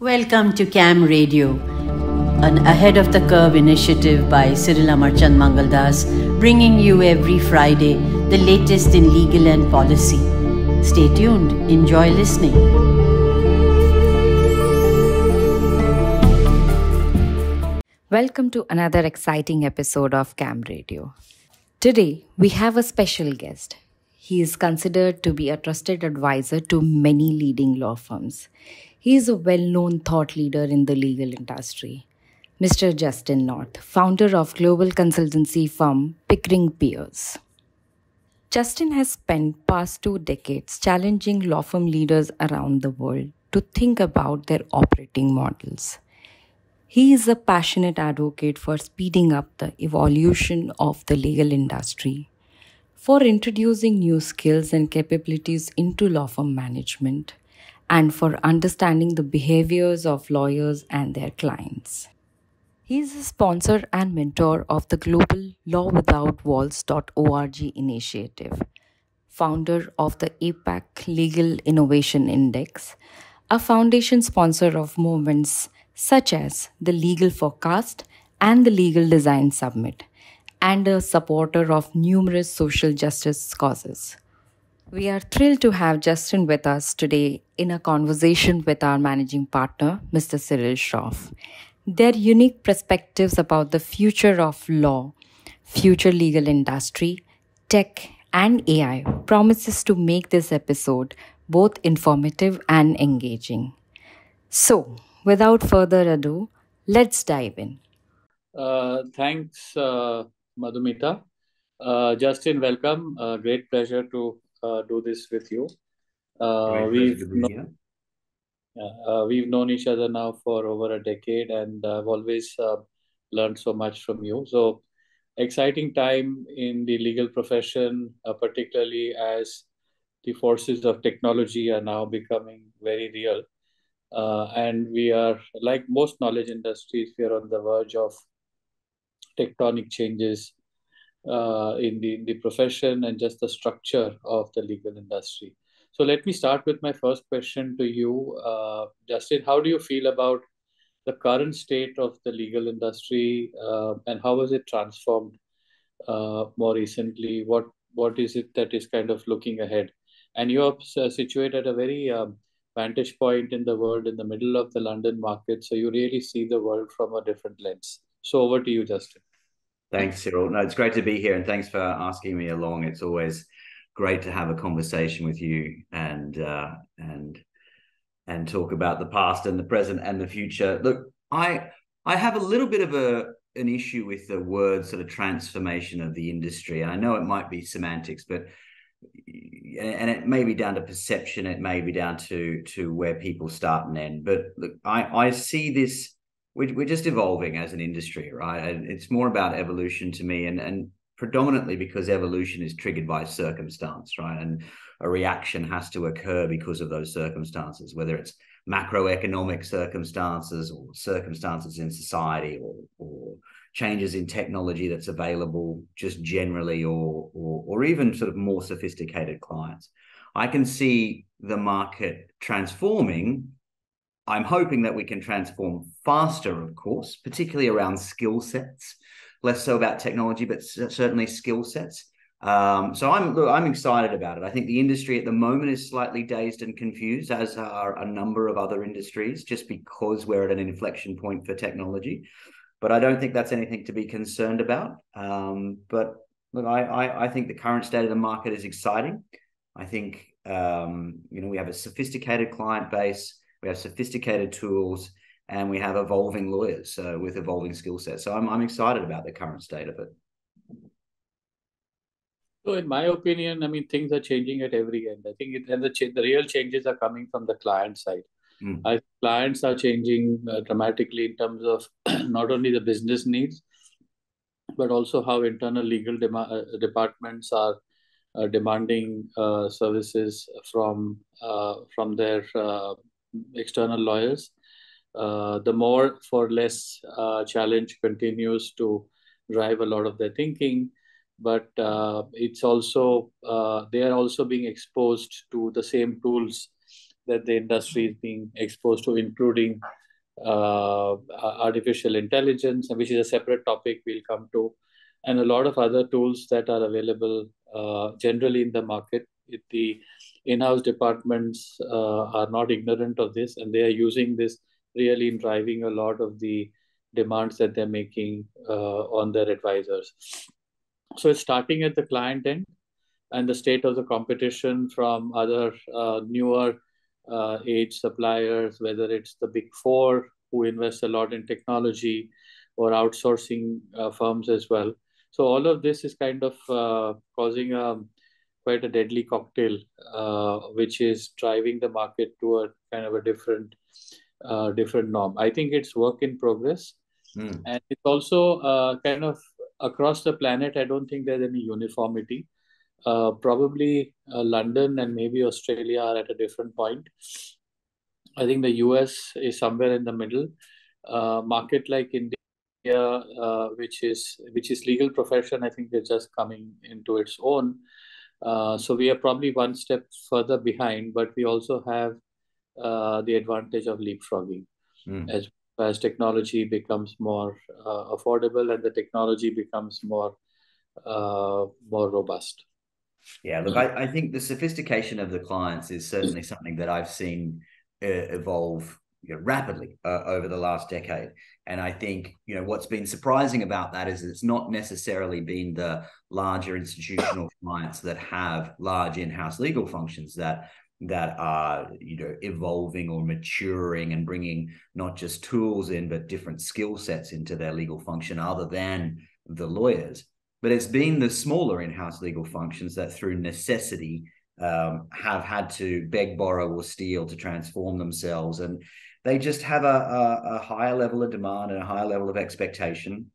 Welcome to CAM Radio, an Ahead of the Curve initiative by Cyril Amarchand Mangaldas, bringing you every Friday the latest in legal and policy. Stay tuned. Enjoy listening. Welcome to another exciting episode of CAM Radio. Today, we have a special guest. He is considered to be a trusted advisor to many leading law firms. He is a well-known thought leader in the legal industry. Mr. Justin North, founder of global consultancy firm Pickering Pearce. Justin has spent past 2 decades challenging law firm leaders around the world to think about their operating models. He is a passionate advocate for speeding up the evolution of the legal industry, for introducing new skills and capabilities into law firm management, and for understanding the behaviors of lawyers and their clients. He is a sponsor and mentor of the global lawwithoutwalls.org initiative, founder of the APAC Legal Innovation Index, a foundation sponsor of movements such as the Legal Forecast and the Legal Design Summit, and a supporter of numerous social justice causes. We are thrilled to have Justin with us today in a conversation with our managing partner, Mr. Cyril Shroff. Their unique perspectives about the future of law, future legal industry, tech, and AI promises to make this episode both informative and engaging. So, without further ado, let's dive in. Thanks, Madhumita. Justin, welcome. Great pleasure to do this with you. We've known each other now for over a decade, and I've always learned so much from you. So, exciting time in the legal profession, particularly as the forces of technology are now becoming very real. And we are, like most knowledge industries, we are on the verge of tectonic changes in the profession and just the structure of the legal industry. So let me start with my first question to you, Justin. How do you feel about the current state of the legal industry, and how has it transformed more recently? What is it that is kind of looking ahead? And you're situated at a very vantage point in the world, in the middle of the London market, so you really see the world from a different lens. So over to you, Justin. Thanks, Cyril. No, it's great to be here, and thanks for asking me along. It's always great to have a conversation with you and talk about the past and the present and the future. Look, I have a little bit of an issue with the word sort of transformation of the industry. And I know it might be semantics, but it may be down to perception, it may be down to where people start and end. But look, I see this. We're just evolving as an industry, right? And it's more about evolution to me, and predominantly because evolution is triggered by circumstance, right? And a reaction has to occur because of those circumstances, whether it's macroeconomic circumstances or circumstances in society or changes in technology that's available just generally, or even sort of more sophisticated clients. I can see the market transforming. I'm hoping that we can transform faster, of course, particularly around skill sets, less so about technology, but certainly skill sets. So I'm excited about it. I think the industry at the moment is slightly dazed and confused, as are a number of other industries, just because we're at an inflection point for technology. But I don't think that's anything to be concerned about. But look, I think the current state of the market is exciting. I think we have a sophisticated client base. We have sophisticated tools, and we have evolving lawyers with evolving skill sets. So I'm excited about the current state of it. So, in my opinion, I mean, things are changing at every end. I think the real changes are coming from the client side. Clients are changing dramatically in terms of not only the business needs, but also how internal legal departments are demanding services from their external lawyers. The more for less challenge continues to drive a lot of their thinking, but it's also they are also being exposed to the same tools that the industry is being exposed to, including artificial intelligence, which is a separate topic we'll come to, and a lot of other tools that are available generally in the market. The in-house departments are not ignorant of this, and they are using this really in driving a lot of the demands that they're making on their advisors. So it's starting at the client end and the state of the competition from other newer age suppliers, whether it's the big four who invest a lot in technology or outsourcing firms as well. So all of this is kind of causing quite a deadly cocktail, which is driving the market to a kind of a different norm. I think it's work in progress. And it's also kind of across the planet. I don't think there's any uniformity. Probably London and maybe Australia are at a different point. I think the US is somewhere in the middle. Market like India, which is legal profession, I think they're just coming into its own. So we are probably one step further behind, but we also have the advantage of leapfrogging as technology becomes more affordable and the technology becomes more robust. Yeah, look, I think the sophistication of the clients is certainly something that I've seen evolve rapidly over the last decade. And I think, what's been surprising about that is it's not necessarily been the larger institutional clients that have large in-house legal functions that are, evolving or maturing and bringing not just tools in, but different skill sets into their legal function other than the lawyers. But it's been the smaller in-house legal functions that through necessity have had to beg, borrow, or steal to transform themselves. And they just have a higher level of demand and a higher level of expectation.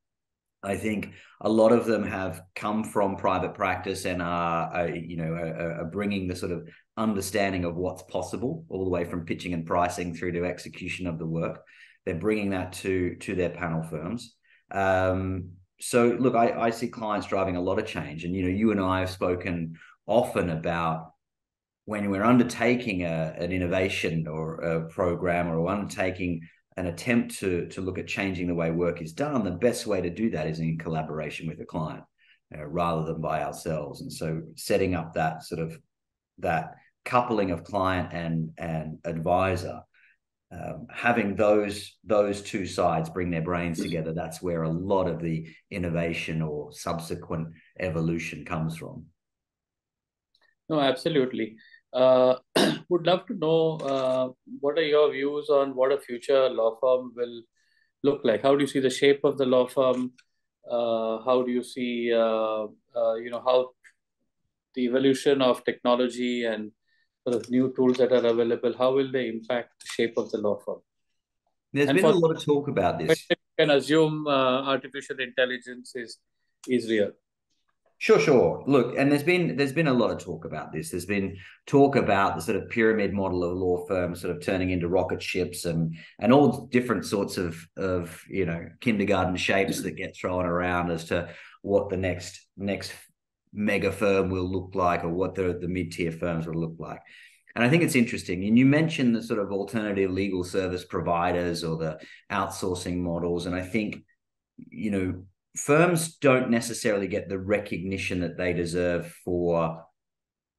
I think a lot of them have come from private practice and are bringing the sort of understanding of what's possible all the way from pitching and pricing through to execution of the work. They're bringing that to their panel firms. So look, I see clients driving a lot of change, and you and I have spoken often about when we're undertaking an innovation or a program or undertaking an attempt to look at changing the way work is done, the best way to do that is in collaboration with the client rather than by ourselves. And so setting up that coupling of client and advisor, having those two sides bring their brains together, that's where a lot of the innovation or subsequent evolution comes from. No, absolutely. Would love to know what are your views on what a future law firm will look like? How do you see the shape of the law firm? How do you see how the evolution of technology and sort of new tools that are available, how will they impact the shape of the law firm? There's been a lot of talk about this. You can assume artificial intelligence is real. Sure. Look, and there's been a lot of talk about this. There's been talk about the sort of pyramid model of law firms sort of turning into rocket ships and all different sorts of kindergarten shapes that get thrown around as to what the next mega firm will look like or what the mid-tier firms will look like. And I think it's interesting. And you mentioned the sort of alternative legal service providers or the outsourcing models. And I think, firms don't necessarily get the recognition that they deserve for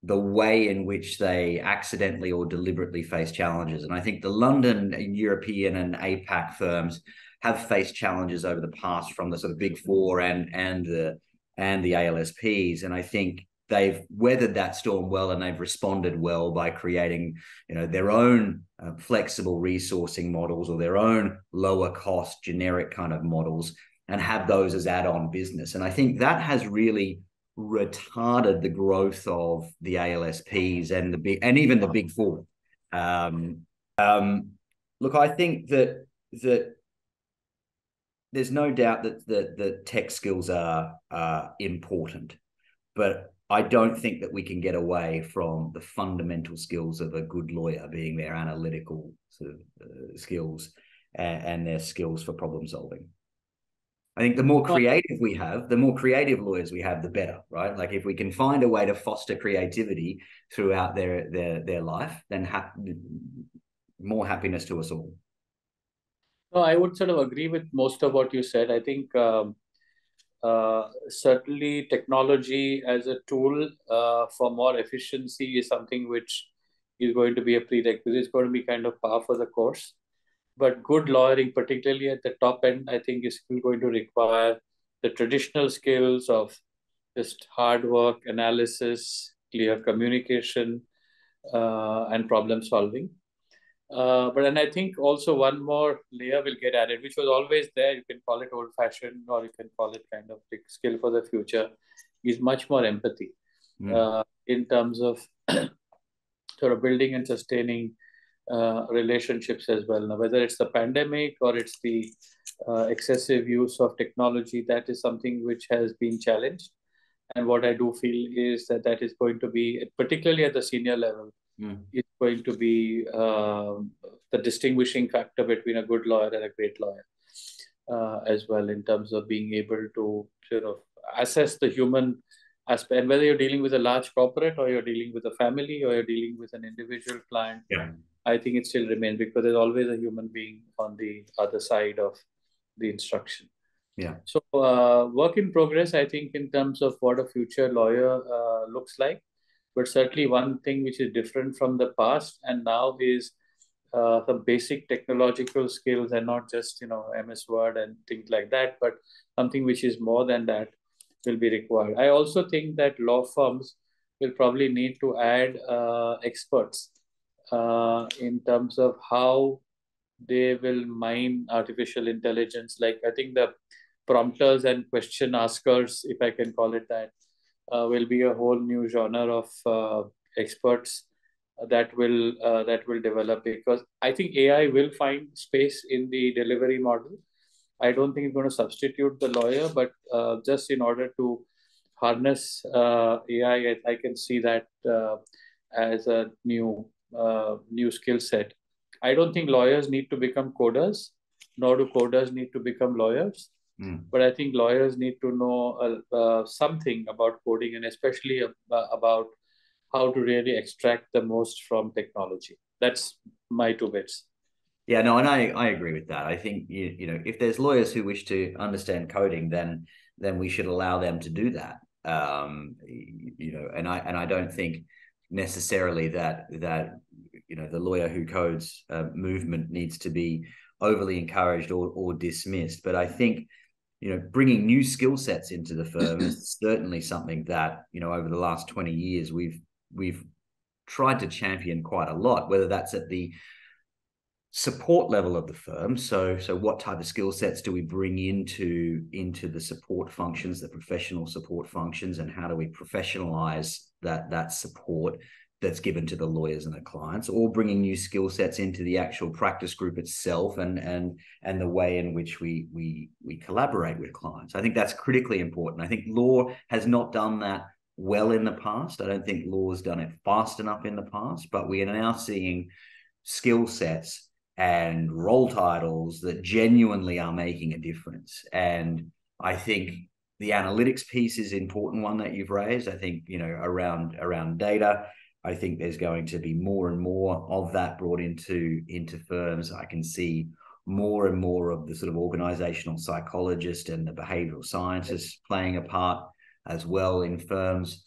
the way in which they accidentally or deliberately face challenges. And I think the London, European and APAC firms have faced challenges over the past from the sort of big four and the ALSPs. And I think they've weathered that storm well, and they've responded well by creating, their own flexible resourcing models or their own lower cost generic kind of models, and have those as add-on business. And I think that has really retarded the growth of the ALSPs and even the big four. Look, I think that there's no doubt that tech skills are important, but I don't think that we can get away from the fundamental skills of a good lawyer, being their analytical sort of skills and their skills for problem solving. I think the more creative we have, the more creative lawyers we have, the better, right? Like if we can find a way to foster creativity throughout their life, then more happiness to us all. No, I would sort of agree with most of what you said. I think certainly technology as a tool for more efficiency is something which is going to be a prerequisite. It's going to be kind of par for the course. But good lawyering, particularly at the top end, I think is still going to require the traditional skills of just hard work, analysis, clear communication, and problem solving. But then I think also one more layer will get added, which was always there. You can call it old fashioned or you can call it kind of the skill for the future, is much more empathy in terms of sort of building and sustaining relationships as well. Now, whether it's the pandemic or it's the excessive use of technology, that is something which has been challenged. And what I do feel is that that is going to be, particularly at the senior level, it's going to be the distinguishing factor between a good lawyer and a great lawyer as well, in terms of being able to sort of assess the human aspect. And whether you're dealing with a large corporate or you're dealing with a family or you're dealing with an individual client, I think it still remains, because there's always a human being on the other side of the instruction. So work in progress, I think, in terms of what a future lawyer looks like. But certainly one thing which is different from the past and now is some basic technological skills, and not just, MS Word and things like that, but something which is more than that will be required. I also think that law firms will probably need to add experts in terms of how they will mine artificial intelligence. Like, I think the prompters and question askers, if I can call it that, will be a whole new genre of experts that will develop, because I think AI will find space in the delivery model. I don't think it's going to substitute the lawyer, but just in order to harness AI, I can see that as a new skill set. I don't think lawyers need to become coders, nor do coders need to become lawyers. But I think lawyers need to know something about coding, and especially about how to really extract the most from technology. That's my 2 bits. Yeah, no, and I agree with that. I think if there's lawyers who wish to understand coding, then we should allow them to do that. And I don't think necessarily that the lawyer who codes movement needs to be overly encouraged or dismissed. But I think bringing new skill sets into the firm is certainly something that over the last 20 years we've tried to champion quite a lot, whether that's at the support level of the firm. So what type of skill sets do we bring into the support functions, the professional support functions, and how do we professionalize that support that's given to the lawyers and the clients, or bringing new skill sets into the actual practice group itself and the way in which we collaborate with clients. I think that's critically important. I think law has not done that well in the past. I don't think law has done it fast enough in the past, but we are now seeing skill sets and role titles that genuinely are making a difference. And I think the analytics piece is an important one that you've raised. I think, around data, I think there's going to be more and more of that brought into firms. I can see more and more of the sort of organizational psychologist and the behavioral scientists playing a part as well in firms,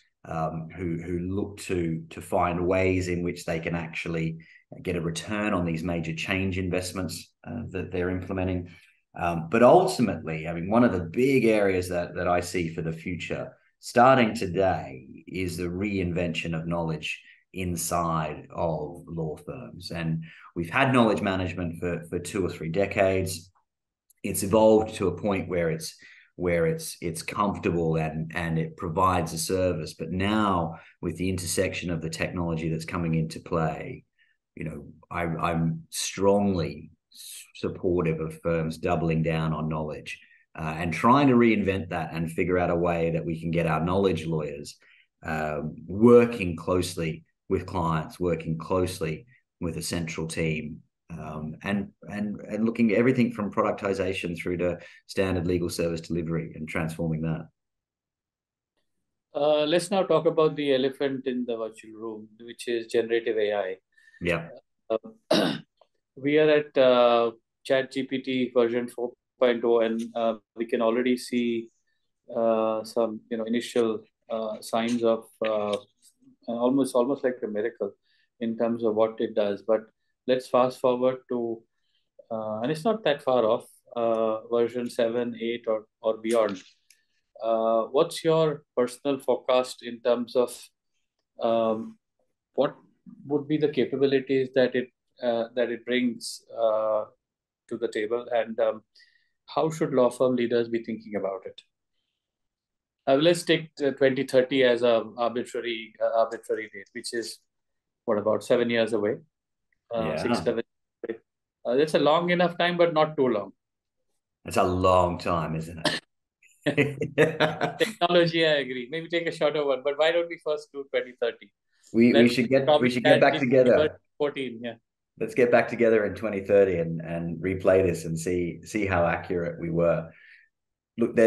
who look to find ways in which they can actually get a return on these major change investments that they're implementing. But ultimately, I mean, one of the big areas that I see for the future, starting today, is the reinvention of knowledge inside of law firms. And we've had knowledge management for 2 or 3 decades. It's evolved to a point where it's comfortable and it provides a service. But now, with the intersection of the technology that's coming into play, I'm strongly supportive of firms doubling down on knowledge and trying to reinvent that and figure out a way that we can get our knowledge lawyers working closely with clients, working closely with a central team and looking at everything from productization through to standard legal service delivery and transforming that. Let's now talk about the elephant in the virtual room, which is generative AI. Yeah. We are at ChatGPT version 4.0, and we can already see some initial signs of almost like a miracle in terms of what it does. But let's fast forward to and it's not that far off, version 7, 8, or beyond. What's your personal forecast in terms of what would be the capabilities that it brings to the table, and how should law firm leaders be thinking about it? Let's take 2030 as a arbitrary date, which is what, about 7 years away, 6, 7 years away. That's a long enough time, but not too long. It's a long time, isn't it? Technology, I agree. Maybe take a shorter one, but why don't we first do 2030? We should get back together. 14, yeah. Let's get back together in 2030 and replay this and see how accurate we were. Look,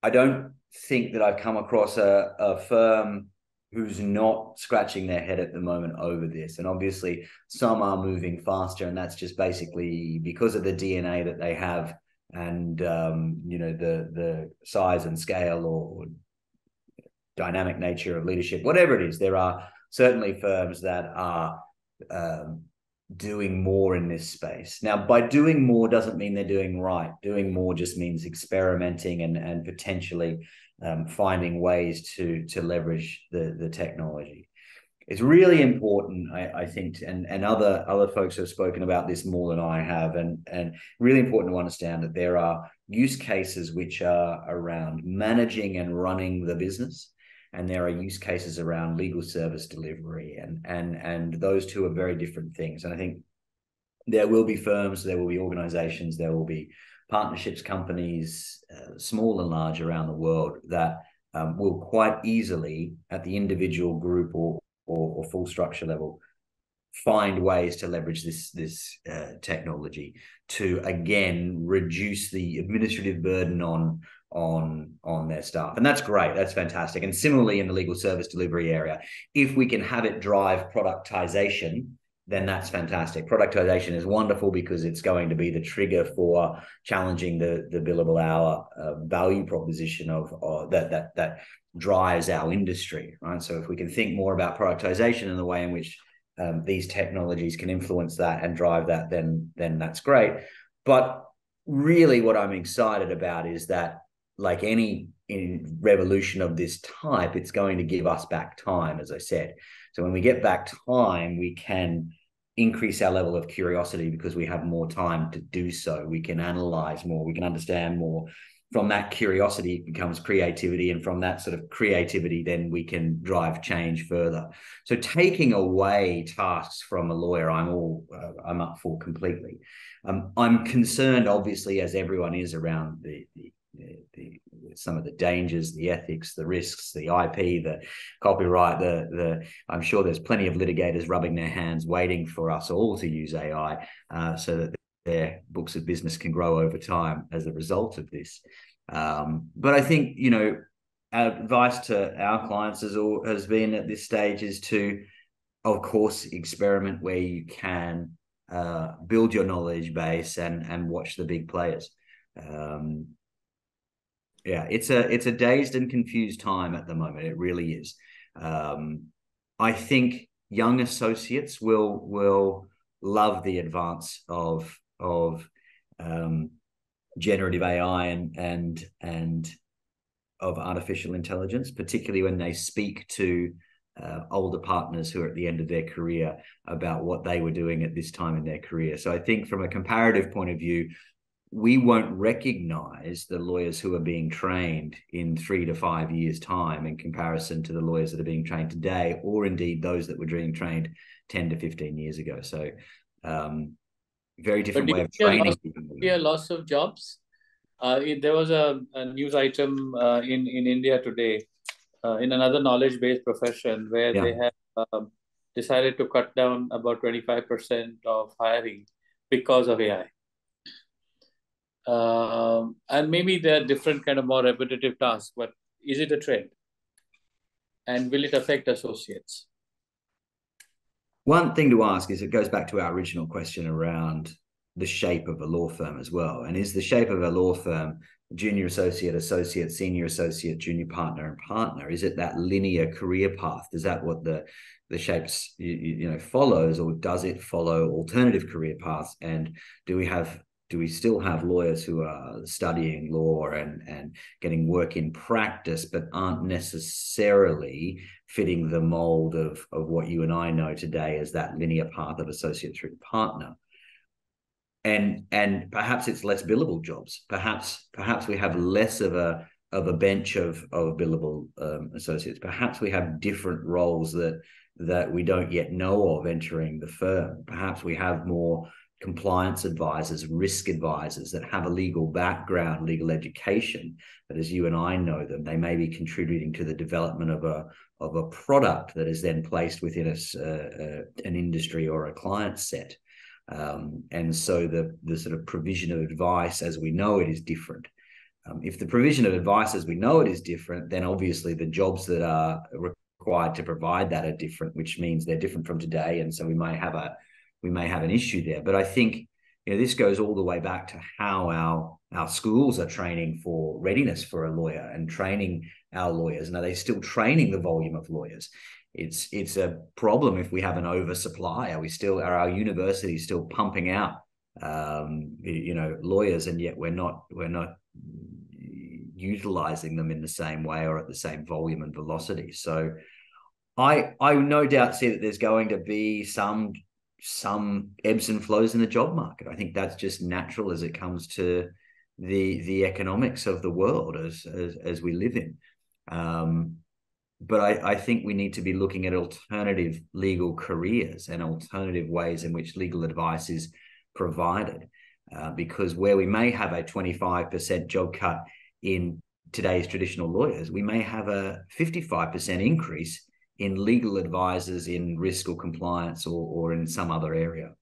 I don't think that I've come across a firm who's not scratching their head at the moment over this. And obviously some are moving faster, and that's just basically because of the DNA that they have and the size and scale or dynamic nature of leadership, whatever it is. There are certainly firms that are doing more in this space. Now, by doing more doesn't mean they're doing right. Doing more just means experimenting and potentially finding ways to leverage the technology. It's really important, I think, and other folks have spoken about this more than I have, and really important to understand that there are use cases which are around managing and running the business, and there are use cases around legal service delivery, and those two are very different things. And I think there will be firms, there will be organizations, there will be partnerships, companies, small and large around the world that will quite easily at the individual group or full structure level find ways to leverage this technology to again reduce the administrative burden on their staff. And that's great. That's fantastic. And similarly in the legal service delivery area, if we can have it drive productization, then that's fantastic. Productization is wonderful because it's going to be the trigger for challenging the billable hour value proposition of that drives our industry, right? So if we can think more about productization and the way in which these technologies can influence that and drive that, then that's great. But really what I'm excited about is that, like any revolution of this type, it's going to give us back time, as I said. So when we get back time, we can increase our level of curiosity because we have more time to do so. We can analyze more, we can understand more. From that curiosity becomes creativity, and from that sort of creativity, then we can drive change further. So taking away tasks from a lawyer, I'm up for completely. I'm concerned, obviously, as everyone is, around the some of the dangers, the ethics, the risks, the IP, the copyright. I'm sure there's plenty of litigators rubbing their hands, waiting for us all to use AI, so that their books of business can grow over time as a result of this. But I think, our advice to our clients has been at this stage is to, of course, experiment where you can, build your knowledge base and watch the big players. It's a dazed and confused time at the moment. It really is. I think young associates will love the advance of generative AI and of artificial intelligence, particularly when they speak to older partners who are at the end of their career about what they were doing at this time in their career. So I think from a comparative point of view, we won't recognize the lawyers who are being trained in 3 to 5 years' time in comparison to the lawyers that are being trained today, or indeed those that were being trained 10 to 15 years ago. So very different way of training people. A loss of jobs. There was a news item in India today in another knowledge-based profession where they have decided to cut down about 25% of hiring because of AI. And maybe there are different kind of more repetitive tasks, but is it a trend? And will it affect associates? One thing to ask is, it goes back to our original question around the shape of a law firm as well. And is the shape of a law firm junior associate, associate, senior associate, junior partner, and partner? Is it that linear career path? Is that what the shapes follows, or does it follow alternative career paths? And do we still have lawyers who are studying law and getting work in practice, but aren't necessarily fitting the mold of what you and I know today as that linear path of associate through partner? And perhaps it's less billable jobs. Perhaps we have less of a bench of billable associates. Perhaps we have different roles that we don't yet know of entering the firm. Perhaps we have more compliance advisors, risk advisors that have a legal background, legal education, that as you and I know them, they may be contributing to the development of a product that is then placed within an industry or a client set. And so the sort of provision of advice as we know it is different. If the provision of advice as we know it is different, then obviously the jobs that are required to provide that are different, which means they're different from today. And so we may have an issue there. But I think this goes all the way back to how our schools are training for readiness for a lawyer and training our lawyers. And are they still training the volume of lawyers? It's a problem if we have an oversupply. Are our universities still pumping out lawyers, and yet we're not utilizing them in the same way or at the same volume and velocity? So I no doubt see that there's going to be some ebbs and flows in the job market. I think that's just natural as it comes to the economics of the world as we live in. But I think we need to be looking at alternative legal careers and alternative ways in which legal advice is provided, because where we may have a 25% job cut in today's traditional lawyers, we may have a 55% increase in legal advisors in risk or compliance or in some other area.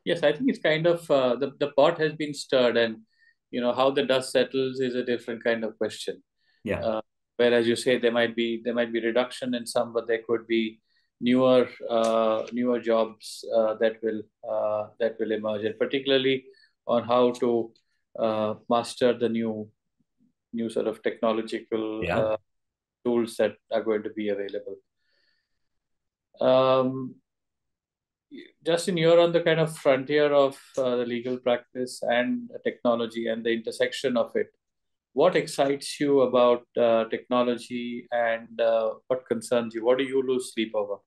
Yes, I think it's kind of the pot has been stirred, and how the dust settles is a different kind of question. Yeah. Where, as you say, there might be reduction in some, but there could be newer jobs that will emerge, and particularly on how to master the new sort of technological tools that are going to be available. Justin, you're on the kind of frontier of the legal practice and technology and the intersection of it. What excites you about technology, and what concerns you? What do you lose sleep over?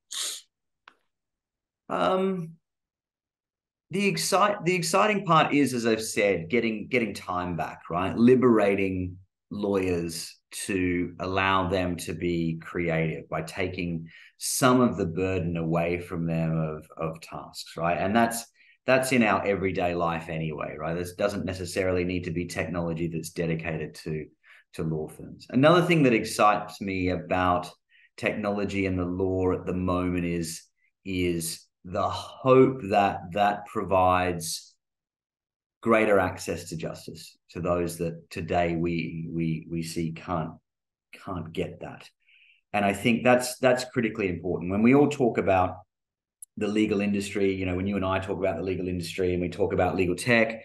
The exciting part is, as I've said, getting time back, right? Liberating lawyers to allow them to be creative by taking some of the burden away from them of tasks, right? And that's in our everyday life anyway, right? This doesn't necessarily need to be technology that's dedicated to law firms. Another thing that excites me about technology and the law at the moment is the hope that provides greater access to justice to those that today we see can't get that. And I think that's critically important. When we all talk about the legal industry, when you and I talk about the legal industry and we talk about legal tech,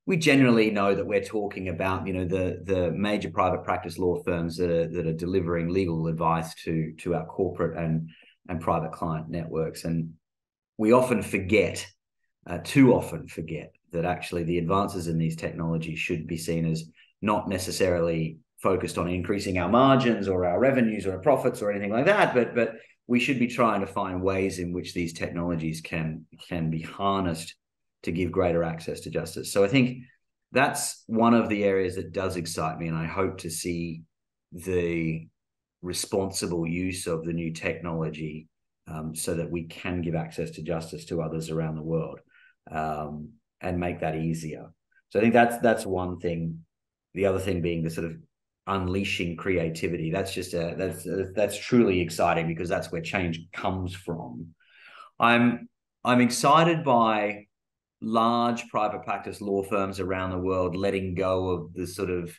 we generally know that we're talking about, the major private practice law firms that are delivering legal advice to our corporate and private client networks. And we often forget, too often forget, that actually the advances in these technologies should be seen as not necessarily focused on increasing our margins or our revenues or our profits or anything like that, but we should be trying to find ways in which these technologies can be harnessed to give greater access to justice. So I think that's one of the areas that does excite me, and I hope to see the responsible use of the new technology so that we can give access to justice to others around the world and make that easier. So I think that's one thing. The other thing being the sort of unleashing creativity. That's just that's truly exciting, because that's where change comes from. I'm excited by large private practice law firms around the world letting go of the sort of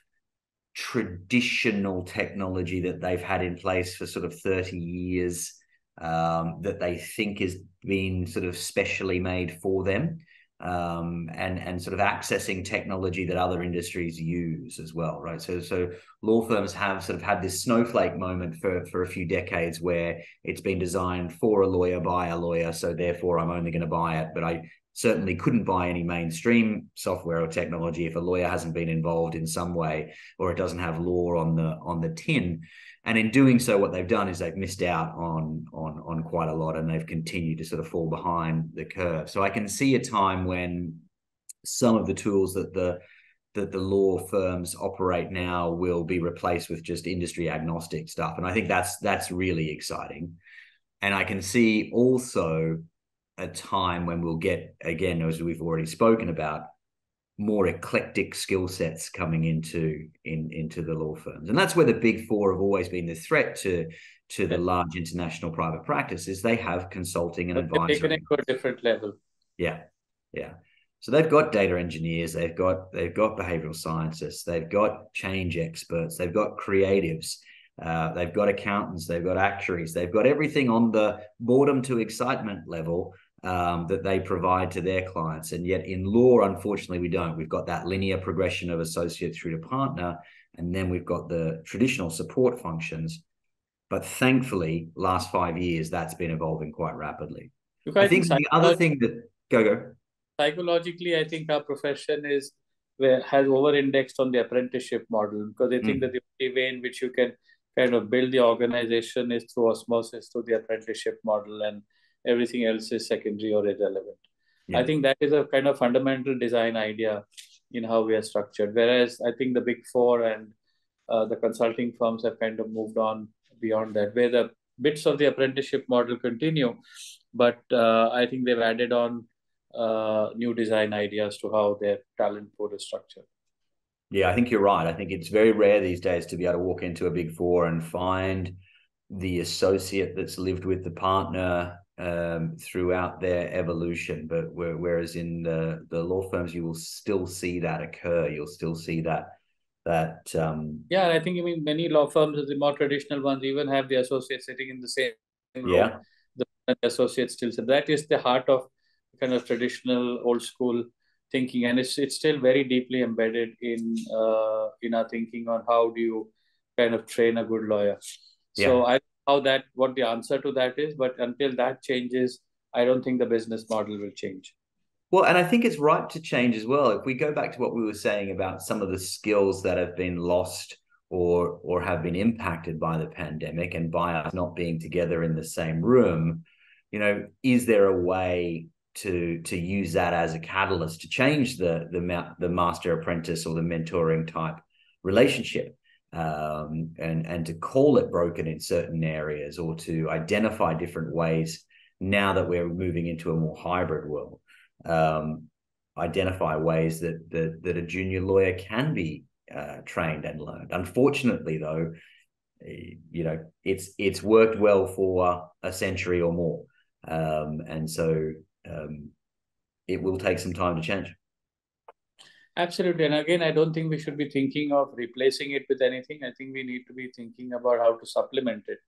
traditional technology that they've had in place for sort of 30 years, that they think has been sort of specially made for them, and sort of accessing technology that other industries use as well, right? So law firms have sort of had this snowflake moment for a few decades, where it's been designed for a lawyer by a lawyer, so therefore I'm only going to buy it. But I certainly couldn't buy any mainstream software or technology if a lawyer hasn't been involved in some way, or it doesn't have law on the tin. And in doing so, what they've done is they've missed out on quite a lot, and they've continued to sort of fall behind the curve. So I can see a time when some of the tools that the law firms operate now will be replaced with just industry agnostic stuff. And I think that's really exciting. And I can see also a time when we'll get, again, as we've already spoken about, more eclectic skill sets coming into the law firms. And that's where the big four have always been the threat to the large international private practices. They have consulting and advisory. Taken it to a different level. Yeah. So they've got data engineers, they've got behavioral scientists, they've got change experts, they've got creatives, they've got accountants, they've got actuaries, they've got everything on the boredom to excitement level that they provide to their clients. And yet in law, unfortunately, we don't. We've got that linear progression of associate through to partner, and then we've got the traditional support functions. But thankfully, last 5 years, that's been evolving quite rapidly. Look, I think the other thing that go. Psychologically, I think our profession has over-indexed on the apprenticeship model, because I think that the only way in which you can kind of build the organization is through osmosis, through the apprenticeship model, and everything else is secondary or irrelevant. I think that is a kind of fundamental design idea in how we are structured. Whereas I think the big four and the consulting firms have kind of moved on beyond that, where the bits of the apprenticeship model continue, but I think they've added on new design ideas to how their talent pool is structured. Yeah, I think you're right. I think it's very rare these days to be able to walk into a big four and find the associate that's lived with the partner throughout their evolution. But whereas in the law firms, you will still see that occur. You'll still see that. Yeah, I think many law firms, the more traditional ones, even have the associate sitting in the same room. Yeah. The associate still. So that is the heart of kind of traditional old school thinking, and it's still very deeply embedded in our thinking on how do you kind of train a good lawyer. So I don't know what the answer to that is, but until that changes, I don't think the business model will change. Well, and I think it's ripe to change as well. If we go back to what we were saying about some of the skills that have been lost or have been impacted by the pandemic and by us not being together in the same room, is there a way to use that as a catalyst to change the master apprentice or the mentoring type relationship, and to call it broken in certain areas, or to identify different ways now that we're moving into a more hybrid world, identify ways that a junior lawyer can be trained and learned. Unfortunately, though, it's worked well for a century or more, and so it will take some time to change. Absolutely. And again, I don't think we should be thinking of replacing it with anything. I think we need to be thinking about how to supplement it.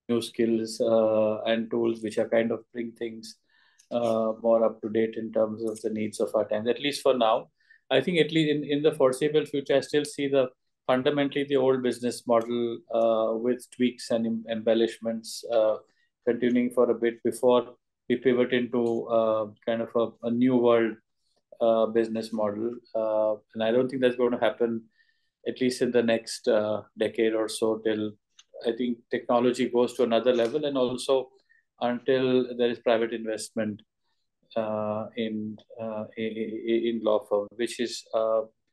New skills and tools which are kind of bring things more up to date in terms of the needs of our time, at least for now. I think at least in the foreseeable future, I still see fundamentally the old business model with tweaks and embellishments continuing for a bit before we pivot into kind of a new world business model. And I don't think that's going to happen, at least in the next decade or so, till I think technology goes to another level, and also until there is private investment in law firm, which is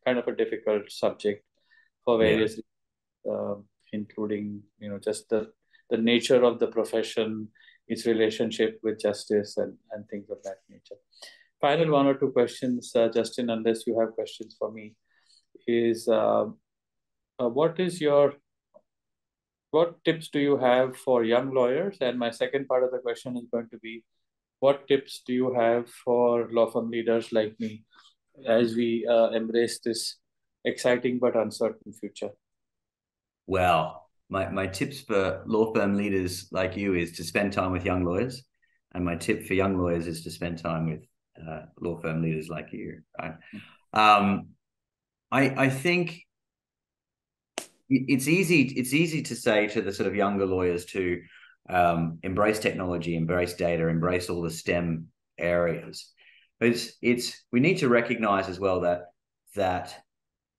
kind of a difficult subject for various reasons, including just the nature of the profession, its relationship with justice, and things of that nature. Final one or two questions, Justin, unless you have questions for me, is what tips do you have for young lawyers? And my second part of the question is going to be, what tips do you have for law firm leaders like me as we embrace this exciting but uncertain future? Well, my tips for law firm leaders like you is to spend time with young lawyers. And my tip for young lawyers is to spend time with law firm leaders like you. Right? I think it's easy to say to the sort of younger lawyers to embrace technology, embrace data, embrace all the STEM areas. But we need to recognize as well that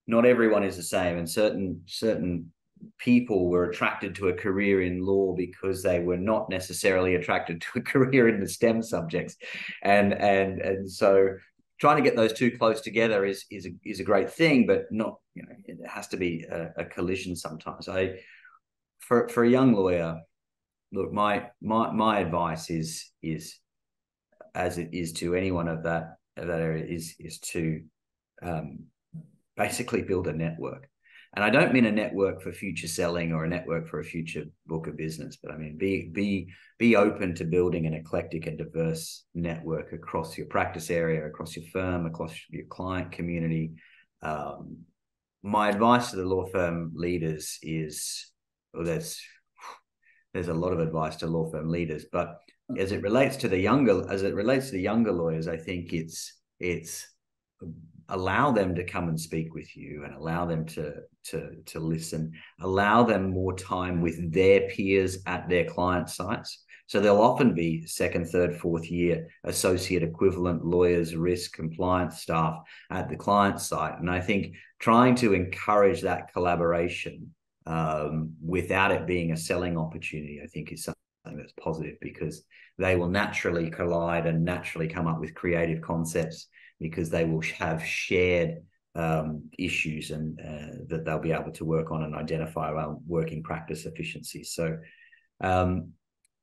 not everyone is the same, and certain people were attracted to a career in law because they were not necessarily attracted to a career in the STEM subjects, and so trying to get those two close together is a great thing, but not, it has to be a collision sometimes. For a young lawyer, look, my advice is as it is to anyone of that area is to basically build a network. And I don't mean a network for future selling or a network for a future book of business, but I mean be open to building an eclectic and diverse network across your practice area, across your firm, across your client community. My advice to the law firm leaders is, well, there's a lot of advice to law firm leaders, but as it relates to the younger lawyers, I think it's allow them to come and speak with you, and allow them to listen, allow them more time with their peers at their client sites. So they'll often be second, third, fourth year associate equivalent lawyers, risk, compliance staff at the client site. And I think trying to encourage that collaboration without it being a selling opportunity, I think is something that's positive, because they will naturally collide and naturally come up with creative concepts, because they will have shared issues and that they'll be able to work on and identify around working practice efficiencies. So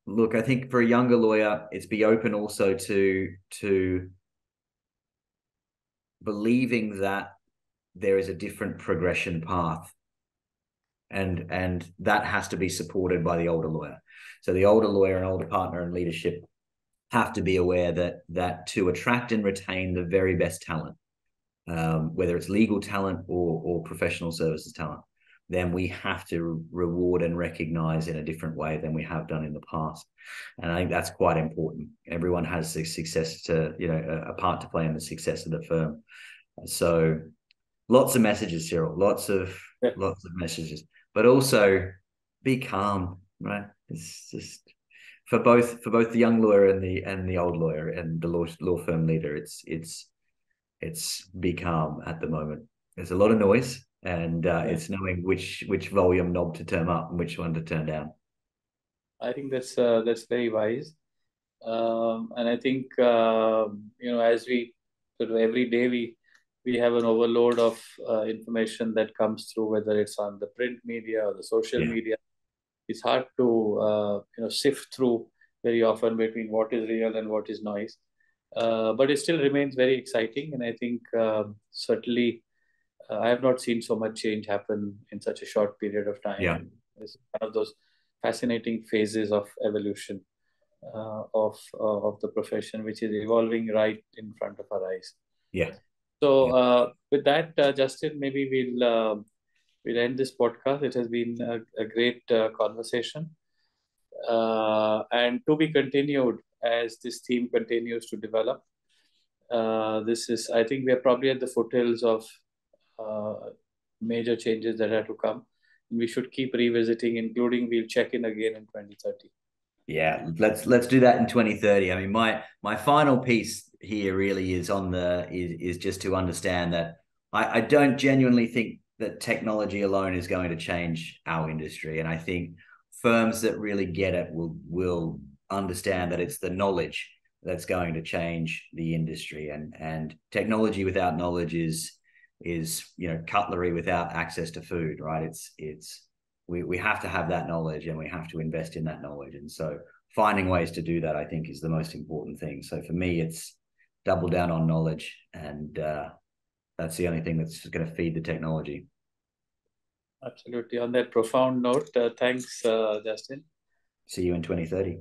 look, I think for a younger lawyer, it's be open also to believing that there is a different progression path, and that has to be supported by the older lawyer. So the older lawyer and older partner in leadership have to be aware that to attract and retain the very best talent, whether it's legal talent or professional services talent, then we have to reward and recognize in a different way than we have done in the past. And I think that's quite important. Everyone has success to, a part to play in the success of the firm. So lots of messages, Cyril, lots of messages, but also be calm, right? It's just for both the young lawyer and the old lawyer and the law firm leader, it's be calm at the moment. There's a lot of noise, and it's knowing which volume knob to turn up and which one to turn down. I think that's very wise, and I think as we sort of every day we have an overload of information that comes through, whether it's on the print media or the social media. It's hard to sift through very often between what is real and what is noise, but it still remains very exciting. And I think certainly I have not seen so much change happen in such a short period of time. Yeah. It's one of those fascinating phases of evolution of the profession, which is evolving right in front of our eyes. Yeah. So with that, Justin, maybe we'll end this podcast. It has been a great conversation, and to be continued as this theme continues to develop. I think we are probably at the foothills of major changes that are to come. We should keep revisiting, including we'll check in again in 2030. Yeah, let's do that in 2030. I mean, my final piece here really is is just to understand that I don't genuinely think that technology alone is going to change our industry. And I think firms that really get it will understand that it's the knowledge that's going to change the industry. And technology without knowledge is cutlery without access to food, right? We have to have that knowledge, and we have to invest in that knowledge. And so finding ways to do that, I think, is the most important thing. So for me, it's double down on knowledge, and that's the only thing that's going to feed the technology. Absolutely. On that profound note, thanks, Justin. See you in 2030.